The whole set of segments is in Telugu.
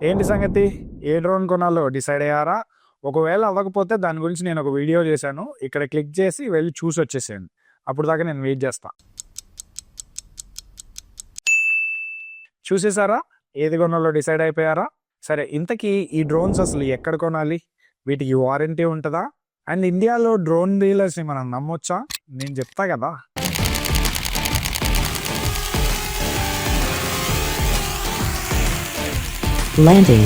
ఏంటి సంగతి? ఏ డ్రోన్ కొనాలో డిసైడ్ అయ్యారా? ఒకవేళ అవ్వకపోతే దాని గురించి నేను ఒక వీడియో చేశాను. ఇక్కడ క్లిక్ చేసి వెళ్ళి చూసొచ్చేసేయండి. అప్పుడు దాకా నేను వెయిట్ చేస్తా. చూసేసారా? ఏది కొనాలో డిసైడ్ అయిపోయారా? సరే, ఇంతకీ ఈ డ్రోన్స్ అసలు ఎక్కడ కొనాలి? వీటికి వారంటీ ఉంటుందా? అండ్ ఇండియాలో డ్రోన్ డీలర్స్ని మనం నమ్మొచ్చా? నేను చెప్తా కదా. Landing.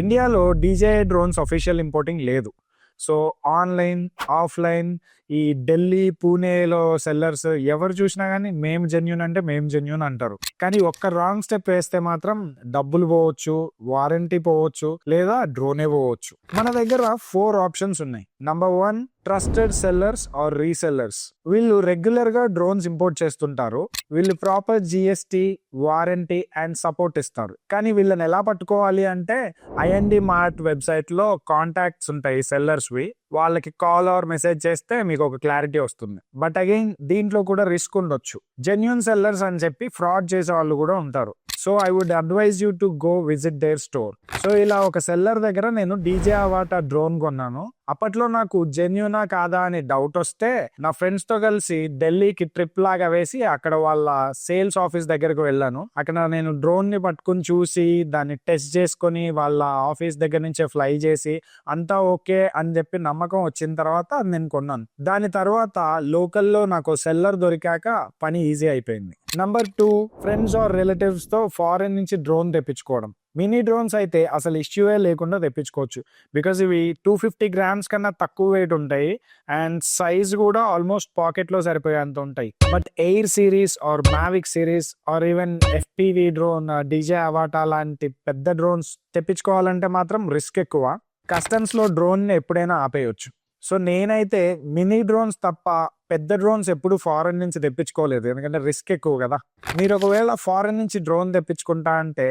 ఇండియాలో DJI డ్రోన్స్ అఫీషియల్ ఇంపోర్టింగ్ లేదు. సో ఆన్లైన్, ఆఫ్లైన్, ఈ ఢిల్లీ, పూణేలో సెల్లర్స్ ఎవరు చూసినా కానీ మేము జెన్యూన్ అంటే మేము జెన్యూన్ అంటారు. కానీ ఒక్క రాంగ్ స్టెప్ వేస్తే మాత్రం డబ్బులు పోవచ్చు, వారంటీ పోవచ్చు, లేదా డ్రోనే పోవచ్చు. మన దగ్గర 4 ఆప్షన్స్ ఉన్నాయి. Number 1, trusted sellers or resellers. వీళ్ళు రెగ్యులర్ గా డ్రోన్స్ ఇంపోర్ట్ చేస్తుంటారు. వీళ్ళు proper GST, warranty and support ఇస్తారు. కానీ వీళ్ళని ఎలా పట్టుకోవాలి అంటే IND మార్ట్ వెబ్సైట్ లో కాంటాక్ట్స్ ఉంటాయి సెల్లర్స్ వి. వాళ్ళకి కాల్ ఆర్ మెసేజ్ చేస్తే మీకు ఒక క్లారిటీ వస్తుంది. బట్ అగైన్ దీంట్లో కూడా రిస్క్ ఉండొచ్చు. జెన్యూన్ సెల్లర్స్ అని చెప్పి ఫ్రాడ్ చేసే వాళ్ళు కూడా ఉంటారు. So I would advise you to go visit their store. So ఇలా ఒక సెల్లర్ దగ్గర నేను DJI Avata డ్రోన్ కొన్నాను. అప్పట్లో నాకు జెన్యూనా కాదా అని డౌట్ వస్తే నా ఫ్రెండ్స్ తో కలిసి ఢిల్లీకి ట్రిప్ లాగా వేసి అక్కడ వాళ్ళ సేల్స్ ఆఫీస్ దగ్గరకు వెళ్ళాను. అక్కడ నేను డ్రోన్ ని పట్టుకుని చూసి దాన్ని టెస్ట్ చేసుకొని వాళ్ళ ఆఫీస్ దగ్గర నుంచే ఫ్లై చేసి అంతా ఓకే అని చెప్పి నమ్మకం వచ్చిన తర్వాత నేను కొన్నాను. దాని తర్వాత లోకల్లో నాకు సెల్లర్ దొరికాక పని ఈజీ అయిపోయింది. నంబర్ 2, ఫ్రెండ్స్ ఆర్ రిలేటివ్స్ తో ఫారెన్ నుంచి డ్రోన్ తెప్పించుకోవడం. మినీ డ్రోన్స్ అయితే అసలు ఇష్యూయే లేకుండా తెప్పించుకోవచ్చు. బికాజ్ ఇవి 250 grams కన్నా తక్కువ వెయిట్ ఉంటాయి అండ్ సైజ్ కూడా ఆల్మోస్ట్ పాకెట్ లో సరిపోయేంత ఉంటాయి. But Air series or Mavic series or even FPV drone, DJI Avata లాంటి పెద్ద డ్రోన్స్ తెప్పించుకోవాలంటే మాత్రం రిస్క్ ఎక్కువ. కస్టమ్స్ లో డ్రోన్ ని ఎప్పుడైనా ఆపేయొచ్చు. సో నేనైతే మినీ డ్రోన్స్ తప్ప పెద్ద డ్రోన్స్ ఎప్పుడు ఫారెన్ నుంచి తెప్పించుకోలేదు, ఎందుకంటే రిస్క్ ఎక్కువ కదా. మీరు ఒకవేళ ఫారెన్ నుంచి డ్రోన్ తెప్పించుకుంటా అంటే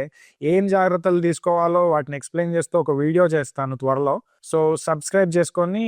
ఏం జాగ్రత్తలు తీసుకోవాలో వాటిని ఎక్స్ప్లెయిన్ చేస్తూ ఒక వీడియో చేస్తాను త్వరలో. సో సబ్స్క్రైబ్ చేసుకొని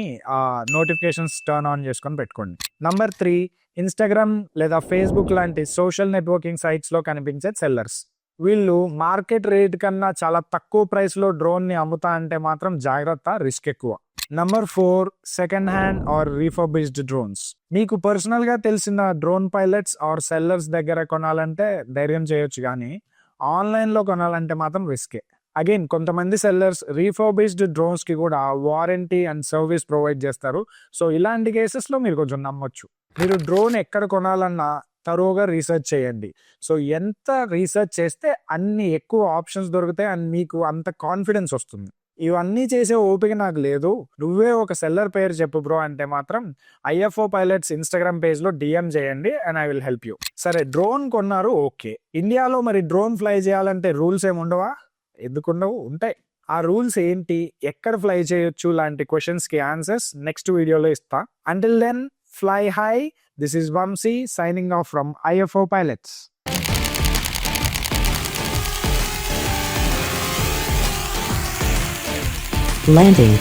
నోటిఫికేషన్స్ టర్న్ ఆన్ చేసుకొని పెట్టుకోండి. నంబర్ 3, ఇన్స్టాగ్రామ్ లేదా ఫేస్బుక్ లాంటి సోషల్ నెట్వర్కింగ్ సైట్స్ లో కనిపించే సెల్లర్స్. వీళ్ళు మార్కెట్ రేట్ కన్నా చాలా తక్కువ ప్రైస్ లో డ్రోన్ ని అమ్ముతా అంటే మాత్రం జాగ్రత్త, రిస్క్ ఎక్కువ. Number 4, second hand or refurbished drones. మీకు పర్సనల్ గా తెలిసిన డ్రోన్ పైలట్స్ ఆర్ సెల్లర్స్ దగ్గర కొనాలంటే ధైర్యం చేయొచ్చు, కానీ ఆన్లైన్ లో కొనాలంటే మాత్రం రిస్కే. అగైన్ కొంతమంది సెల్లర్స్ రీఫర్బిష్డ్ డ్రోన్స్ కి కూడా వారంటీ అండ్ సర్వీస్ ప్రొవైడ్ చేస్తారు. సో ఇలాంటి కేసెస్ లో మీరు కొంచెం నమ్మొచ్చు. మీరు డ్రోన్ ఎక్కడ కొనాలన్నా తరోగా రీసెర్చ్ చేయండి. సో ఎంత రీసెర్చ్ చేస్తే అన్ని ఎక్కువ ఆప్షన్స్ దొరుకుతాయి అండ్ మీకు అంత కాన్ఫిడెన్స్ వస్తుంది. ఇవన్నీ చేసే ఓపిక నాకు లేదు, నువ్వే ఒక సెల్లర్ పేరు చెప్పు బ్రో అంటే మాత్రం IFO పైలట్స్ ఇన్స్టాగ్రామ్ పేజ్ లో DM చేయండి and I will help you. సరే, డ్రోన్ కొన్నారు, ఓకే. ఇండియాలో మరి డ్రోన్ ఫ్లై చేయాలంటే రూల్స్ ఏమి ఉండవా? ఎందుకుండవు? ఉంటాయి. ఆ రూల్స్ ఏంటి, ఎక్కడ ఫ్లై చేయొచ్చు లాంటి క్వశ్చన్స్ కి ఆన్సర్స్ నెక్స్ట్ వీడియోలో ఇస్తా. Until then, fly high. This is Vamsi signing off from IFO Pilots. Landing.